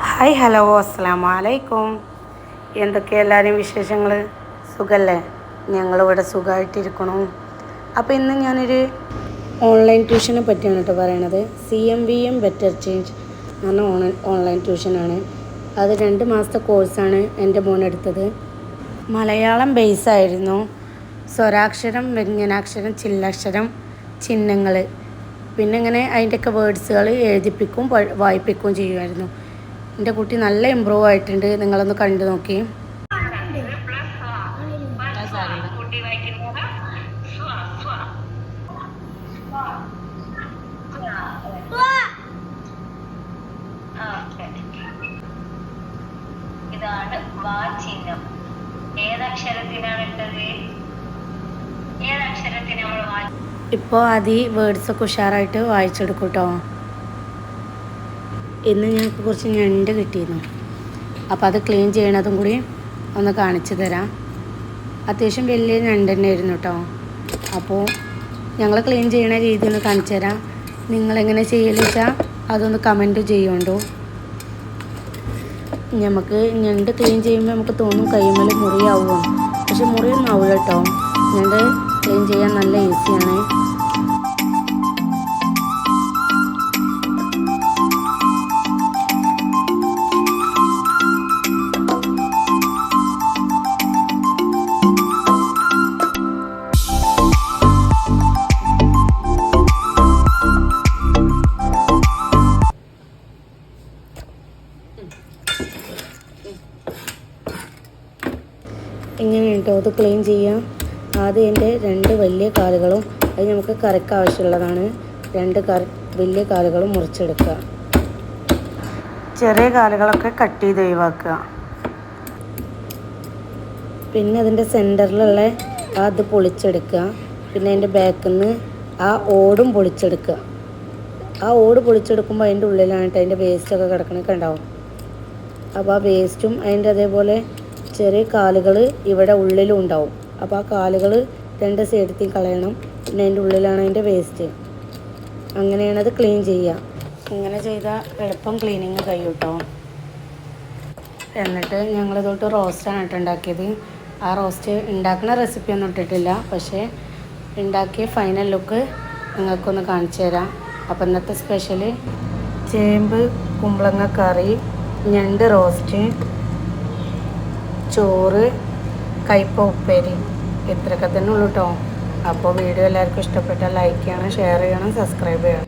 Hi hello അസ്സലാമു അലൈക്കും. എന്തൊക്കെ എല്ലാവരും വിശേഷങ്ങൾ? സുഖമല്ലേ? ഞങ്ങളിവിടെ സുഖമായിട്ടിരിക്കണു. അപ്പോൾ ഇന്ന് ഞാനൊരു ഓൺലൈൻ ട്യൂഷനെ പറ്റിയാണ് കേട്ടോ പറയണത്. CMVM ബെറ്റർ ചേഞ്ച് എന്ന് പറഞ്ഞ ഓൺലൈൻ ട്യൂഷനാണ്. അത് 2 മാസത്തെ കോഴ്സാണ് എൻ്റെ മോനെടുത്തത്. മലയാളം ബേസായിരുന്നു. സ്വരാക്ഷരം, വ്യഞ്ജനാക്ഷരം, ചില്ലക്ഷരം, ചിഹ്നങ്ങൾ, പിന്നെ ഇങ്ങനെ അതിൻ്റെയൊക്കെ വേർഡ്സുകൾ എഴുതിപ്പിക്കും വായിപ്പിക്കുകയും ചെയ്യുമായിരുന്നു. എൻ്റെ കുട്ടി നല്ല ഇമ്പ്രൂവ് ആയിട്ടുണ്ട്. നിങ്ങളൊന്ന് കണ്ടു നോക്കി. ഇതാണ് വാ ചിഹ്നം. ഏതക്ഷരത്തിനാണ് ഇട്ടത്? ഏതക്ഷരത്തിന് നമ്മൾ ഇപ്പോൾ അത് വേർഡ്സൊക്കെ ഉഷാറായിട്ട് വായിച്ചെടുക്കും കേട്ടോ. ഇന്ന് ഞങ്ങൾക്ക് കുറച്ച് ഞണ്ട് കിട്ടിയിരുന്നു. അപ്പോൾ അത് ക്ലീൻ ചെയ്യണതും കൂടി ഒന്ന് കാണിച്ചു തരാം. അത്യാവശ്യം വലിയ ഞണ്ട് തന്നെയായിരുന്നു കേട്ടോ. അപ്പോൾ ഞങ്ങൾ ക്ലീൻ ചെയ്യണ രീതി ഒന്ന് കാണിച്ചു തരാം. നിങ്ങളെങ്ങനെ ചെയ്യലെന്ന് വെച്ചാൽ അതൊന്ന് കമൻറ്റ് ചെയ്യുന്നുണ്ടോ. നമുക്ക് ഞണ്ട് ക്ലീൻ ചെയ്യുമ്പോൾ നമുക്ക് തോന്നും കൈമേൽ മുറിയാവുമോ. പക്ഷെ മുറിയൊന്നും ആവില്ല കേട്ടോ. ഞണ്ട് ക്ലീൻ ചെയ്യാൻ നല്ല ഈസിയാണ്. ഇങ്ങനെ കേട്ടോ അത് ക്ലീൻ ചെയ്യാം. ആദ്യം എൻ്റെ 2 വലിയ കാലുകളും, അത് നമുക്ക് കറിക്ക് ആവശ്യമുള്ളതാണ്, 2 വലിയ കാലുകളും മുറിച്ചെടുക്കുക. ചെറിയ കാലുകളൊക്കെ കട്ട് ചെയ്ത് ഒഴിവാക്കുക. പിന്നെ അതിൻ്റെ സെൻറ്ററിലുള്ള അത് പൊളിച്ചെടുക്കുക. പിന്നെ അതിൻ്റെ ബാക്കിൽ നിന്ന് ആ ഓടും പൊളിച്ചെടുക്കുക. ആ ഓട് പൊളിച്ചെടുക്കുമ്പോൾ അതിൻ്റെ ഉള്ളിലായിട്ട് അതിൻ്റെ വേസ്റ്റൊക്കെ കിടക്കണൊക്കെ ഉണ്ടാവും. അപ്പോൾ ആ വേസ്റ്റും അതിൻ്റെ അതേപോലെ ചെറിയ കാലുകൾ ഇവിടെ ഉള്ളിലും ഉണ്ടാവും. അപ്പോൾ ആ കാലുകൾ 2 സൈഡിൽ കളയണം. പിന്നെ അതിൻ്റെ ഉള്ളിലാണ് അതിൻ്റെ വേസ്റ്റ്. അങ്ങനെയാണത് ക്ലീൻ ചെയ്യുക. ഇങ്ങനെ ചെയ്താൽ എളുപ്പം ക്ലീനിങ് കഴിയും കേട്ടോ. എന്നിട്ട് ഞങ്ങളിതൊട്ട് റോസ്റ്റാണ് കേട്ടോ ഉണ്ടാക്കിയത്. ആ റോസ്റ്റ് ഉണ്ടാക്കുന്ന റെസിപ്പി ഒന്നും ഇട്ടിട്ടില്ല. പക്ഷേ ഉണ്ടാക്കിയ ഫൈനൽ ലുക്ക് നിങ്ങൾക്കൊന്ന് കാണിച്ചു തരാം. അപ്പോൾ ഇന്നത്തെ സ്പെഷ്യൽ ചേമ്പ് കുമ്പളങ്ങ കറി, ഞണ്ട് റോസ്റ്റ്, ചോറ്, കയ്പ ഉപ്പേരി, ഇത്രയൊക്കെ തന്നെ ഉള്ളൂ കേട്ടോ. അപ്പോൾ വീഡിയോ എല്ലാവർക്കും ഇഷ്ടപ്പെട്ടാൽ ലൈക്ക് ചെയ്യണം, ഷെയർ ചെയ്യണം, സബ്സ്ക്രൈബ് ചെയ്യണം.